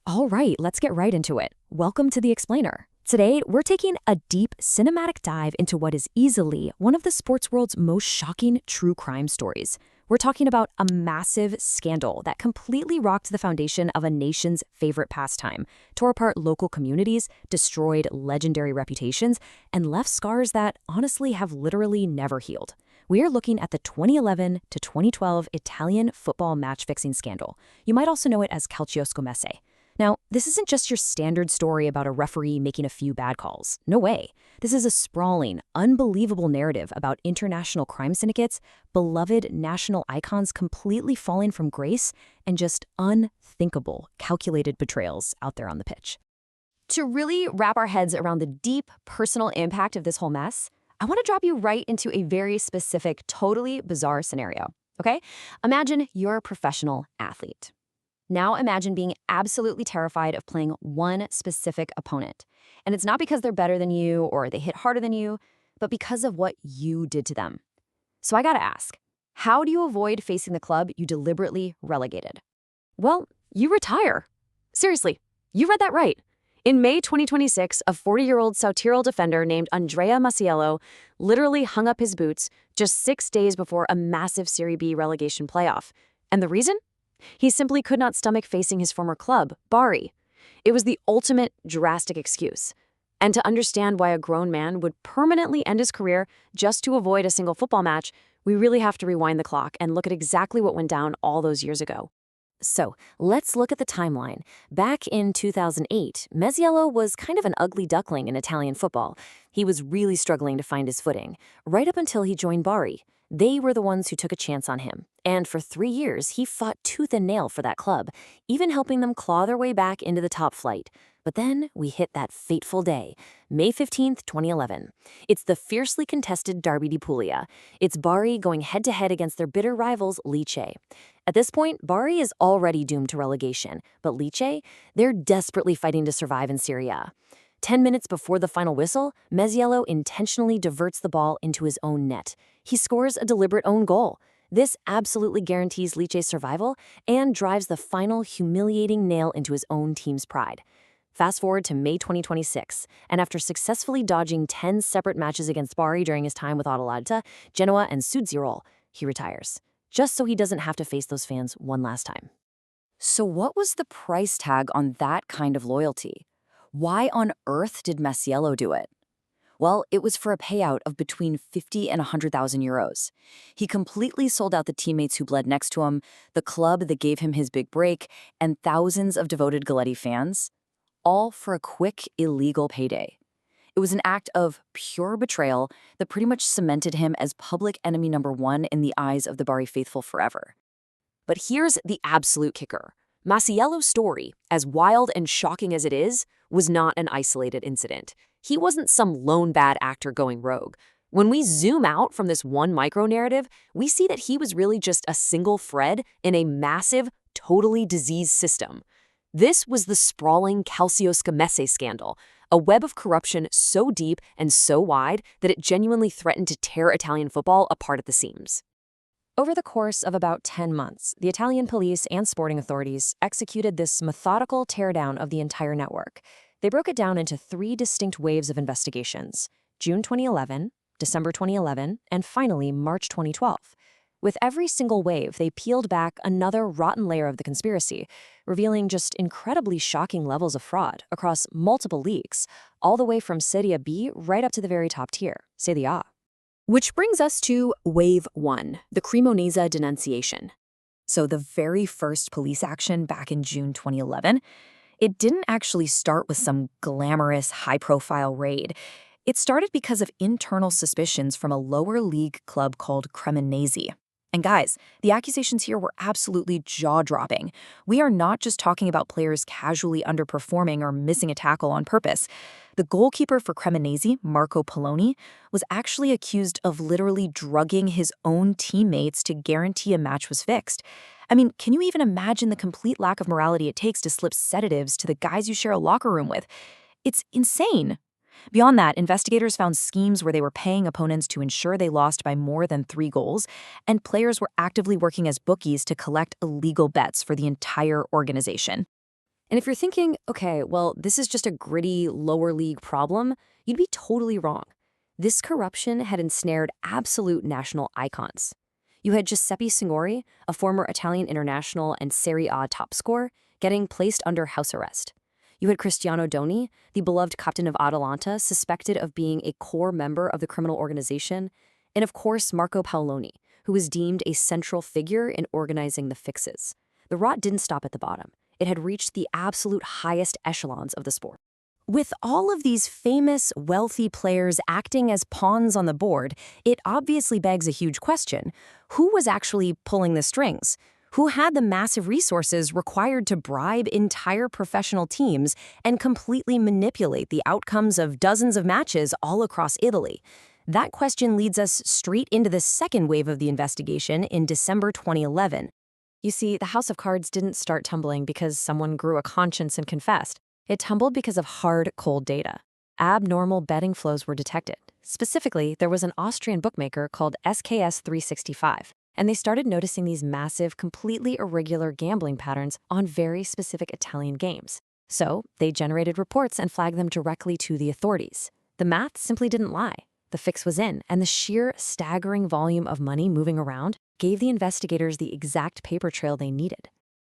All right, let's get right into it. Welcome to The Explainer. Today, we're taking a deep cinematic dive into what is easily one of the sports world's most shocking true crime stories. We're talking about a massive scandal that completely rocked the foundation of a nation's favorite pastime, tore apart local communities, destroyed legendary reputations, and left scars that honestly have literally never healed. We are looking at the 2011 to 2012 Italian football match-fixing scandal. You might also know it as Calcioscommesse. Now, this isn't just your standard story about a referee making a few bad calls. No way. This is a sprawling, unbelievable narrative about international crime syndicates, beloved national icons completely falling from grace, and just unthinkable, calculated betrayals out there on the pitch. To really wrap our heads around the deep, personal impact of this whole mess, I want to drop you right into a very specific, totally bizarre scenario, okay? Imagine you're a professional athlete. Now imagine being absolutely terrified of playing one specific opponent. And it's not because they're better than you or they hit harder than you, but because of what you did to them. So I gotta ask, how do you avoid facing the club you deliberately relegated? Well, you retire. Seriously, you read that right. In May 2026, a 40-year-old Sao Tiro defender named Andrea Masiello literally hung up his boots just 6 days before a massive Serie B relegation playoff. And the reason? He simply could not stomach facing his former club, Bari. It was the ultimate drastic excuse. And to understand why a grown man would permanently end his career just to avoid a single football match, we really have to rewind the clock and look at exactly what went down all those years ago. So, let's look at the timeline. Back in 2008, Masiello was kind of an ugly duckling in Italian football. He was really struggling to find his footing, right up until he joined Bari. They were the ones who took a chance on him. And for 3 years, he fought tooth and nail for that club, even helping them claw their way back into the top flight. But then we hit that fateful day, May 15th, 2011. It's the fiercely contested Derby di Puglia. It's Bari going head-to-head against their bitter rivals, Lecce. At this point, Bari is already doomed to relegation, but Lecce, they're desperately fighting to survive in Serie A. 10 minutes before the final whistle, Masiello intentionally diverts the ball into his own net. He scores a deliberate own goal. This absolutely guarantees Lecce's survival and drives the final humiliating nail into his own team's pride. Fast forward to May 2026, and after successfully dodging 10 separate matches against Bari during his time with Atalanta, Genoa, and Südtirol, he retires, just so he doesn't have to face those fans one last time. So what was the price tag on that kind of loyalty? Why on earth did Masiello do it? Well, it was for a payout of between 50 and 100,000 euros. He completely sold out the teammates who bled next to him, the club that gave him his big break, and thousands of devoted Galletti fans, all for a quick, illegal payday. It was an act of pure betrayal that pretty much cemented him as public enemy number one in the eyes of the Bari faithful forever. But here's the absolute kicker. Masiello's story, as wild and shocking as it is, was not an isolated incident. He wasn't some lone bad actor going rogue. When we zoom out from this one micro-narrative, we see that he was really just a single thread in a massive, totally diseased system. This was the sprawling Calcioscommesse scandal, a web of corruption so deep and so wide that it genuinely threatened to tear Italian football apart at the seams. Over the course of about 10 months, the Italian police and sporting authorities executed this methodical teardown of the entire network. They broke it down into 3 distinct waves of investigations: June 2011, December 2011, and finally March 2012. With every single wave, they peeled back another rotten layer of the conspiracy, revealing just incredibly shocking levels of fraud across multiple leagues, all the way from Serie B right up to the very top tier, Serie A. Which brings us to Wave 1, the Cremonese denunciation. So the very first police action back in June 2011, it didn't actually start with some glamorous, high-profile raid. It started because of internal suspicions from a lower league club called Cremonese. And guys, the accusations here were absolutely jaw-dropping. We are not just talking about players casually underperforming or missing a tackle on purpose. The goalkeeper for Cremonese, Marco Poloni, was actually accused of literally drugging his own teammates to guarantee a match was fixed. I mean, can you even imagine the complete lack of morality it takes to slip sedatives to the guys you share a locker room with? It's insane. Beyond that, investigators found schemes where they were paying opponents to ensure they lost by more than 3 goals, and players were actively working as bookies to collect illegal bets for the entire organization. And if you're thinking, okay, well, this is just a gritty lower league problem, you'd be totally wrong. This corruption had ensnared absolute national icons. You had Giuseppe Signori, a former Italian international and Serie A top scorer, getting placed under house arrest. You had Cristiano Doni, the beloved captain of Atalanta, suspected of being a core member of the criminal organization, and of course Marco Paoloni, who was deemed a central figure in organizing the fixes. The rot didn't stop at the bottom. It had reached the absolute highest echelons of the sport. With all of these famous, wealthy players acting as pawns on the board, it obviously begs a huge question. Who was actually pulling the strings? Who had the massive resources required to bribe entire professional teams and completely manipulate the outcomes of dozens of matches all across Italy? That question leads us straight into the second wave of the investigation in December 2011. You see, the House of Cards didn't start tumbling because someone grew a conscience and confessed. It tumbled because of hard, cold data. Abnormal betting flows were detected. Specifically, there was an Austrian bookmaker called SKS 365, and they started noticing these massive, completely irregular gambling patterns on very specific Italian games. So, they generated reports and flagged them directly to the authorities. The math simply didn't lie. The fix was in, and the sheer, staggering volume of money moving around gave the investigators the exact paper trail they needed.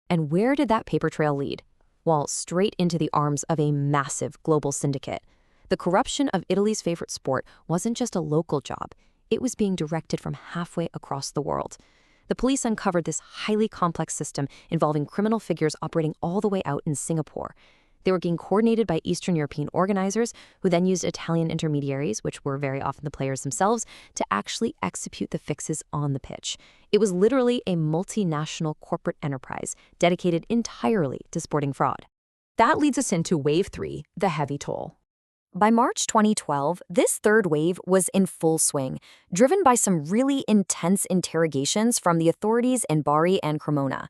And where did that paper trail lead? Well, straight into the arms of a massive global syndicate. The corruption of Italy's favorite sport wasn't just a local job. It was being directed from halfway across the world. The police uncovered this highly complex system involving criminal figures operating all the way out in Singapore. They were being coordinated by Eastern European organizers, who then used Italian intermediaries, which were very often the players themselves, to actually execute the fixes on the pitch. It was literally a multinational corporate enterprise dedicated entirely to sporting fraud. That leads us into Wave 3, the heavy toll. By March 2012, this third wave was in full swing, driven by some really intense interrogations from the authorities in Bari and Cremona.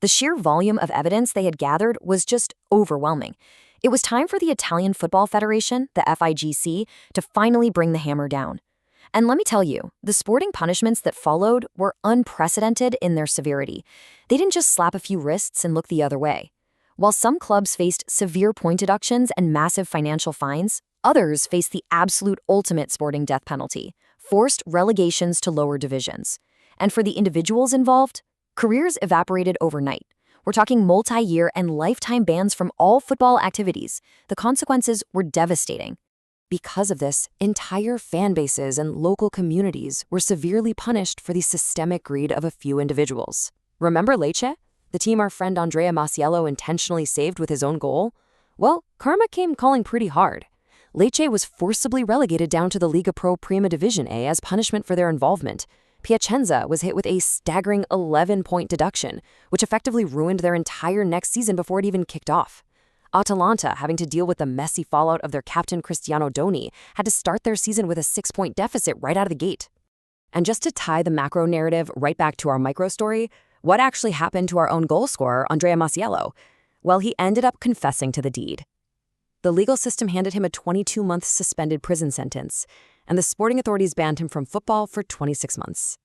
The sheer volume of evidence they had gathered was just overwhelming. It was time for the Italian Football Federation, the FIGC, to finally bring the hammer down. And let me tell you, the sporting punishments that followed were unprecedented in their severity. They didn't just slap a few wrists and look the other way. While some clubs faced severe point deductions and massive financial fines, others faced the absolute ultimate sporting death penalty, forced relegations to lower divisions. And for the individuals involved, careers evaporated overnight. We're talking multi-year and lifetime bans from all football activities. The consequences were devastating. Because of this, entire fan bases and local communities were severely punished for the systemic greed of a few individuals. Remember Lecce, the team our friend Andrea Masiello intentionally saved with his own goal? Well, karma came calling pretty hard. Lecce was forcibly relegated down to the Liga Pro Prima Division A as punishment for their involvement. Piacenza was hit with a staggering 11-point deduction, which effectively ruined their entire next season before it even kicked off. Atalanta, having to deal with the messy fallout of their captain Cristiano Doni, had to start their season with a 6-point deficit right out of the gate. And just to tie the macro narrative right back to our micro story, what actually happened to our own goal scorer, Andrea Masiello? Well, he ended up confessing to the deed. The legal system handed him a 22-month suspended prison sentence, and the sporting authorities banned him from football for 26 months.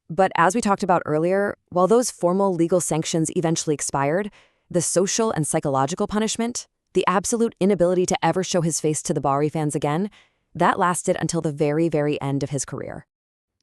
But as we talked about earlier, while those formal legal sanctions eventually expired, the social and psychological punishment, the absolute inability to ever show his face to the Bari fans again, that lasted until the very, very end of his career.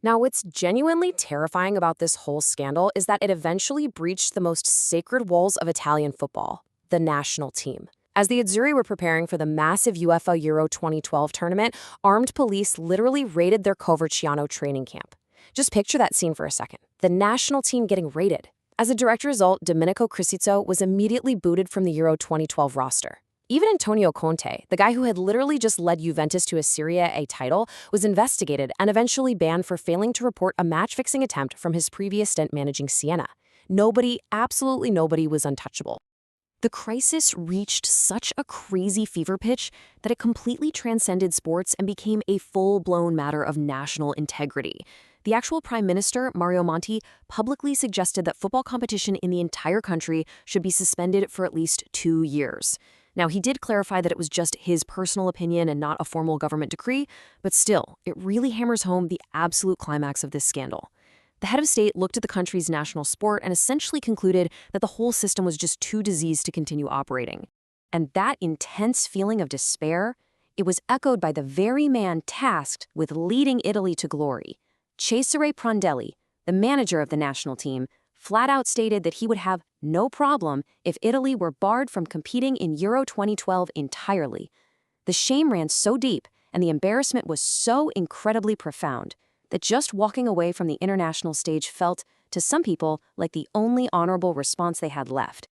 Now, what's genuinely terrifying about this whole scandal is that it eventually breached the most sacred walls of Italian football, the national team. As the Azzurri were preparing for the massive UEFA Euro 2012 tournament, armed police literally raided their Coverciano training camp. Just picture that scene for a second. The national team getting raided. As a direct result, Domenico Cristizzo was immediately booted from the Euro 2012 roster. Even Antonio Conte, the guy who had literally just led Juventus to a Serie A title, was investigated and eventually banned for failing to report a match-fixing attempt from his previous stint managing Siena. Nobody, absolutely nobody, was untouchable. The crisis reached such a crazy fever pitch that it completely transcended sports and became a full-blown matter of national integrity. The actual Prime Minister, Mario Monti, publicly suggested that football competition in the entire country should be suspended for at least 2 years. Now, he did clarify that it was just his personal opinion and not a formal government decree, but still, it really hammers home the absolute climax of this scandal. The head of state looked at the country's national sport and essentially concluded that the whole system was just too diseased to continue operating. And that intense feeling of despair, it was echoed by the very man tasked with leading Italy to glory. Cesare Prandelli, the manager of the national team, flat out stated that he would have no problem if Italy were barred from competing in Euro 2012 entirely. The shame ran so deep and the embarrassment was so incredibly profound that just walking away from the international stage felt, to some people, like the only honorable response they had left.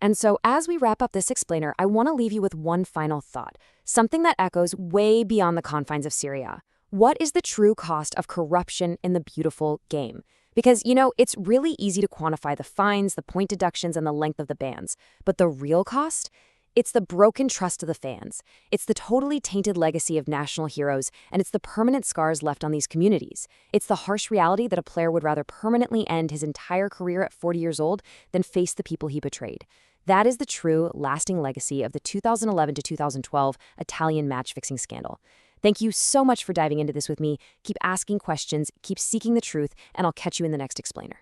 And so, as we wrap up this explainer, I want to leave you with one final thought, something that echoes way beyond the confines of Serie A. What is the true cost of corruption in the beautiful game? Because, it's really easy to quantify the fines, the point deductions, and the length of the bans. But the real cost? It's the broken trust of the fans. It's the totally tainted legacy of national heroes, and it's the permanent scars left on these communities. It's the harsh reality that a player would rather permanently end his entire career at 40 years old than face the people he betrayed. That is the true, lasting legacy of the 2011 to 2012 Italian match-fixing scandal. Thank you so much for diving into this with me. Keep asking questions, keep seeking the truth, and I'll catch you in the next explainer.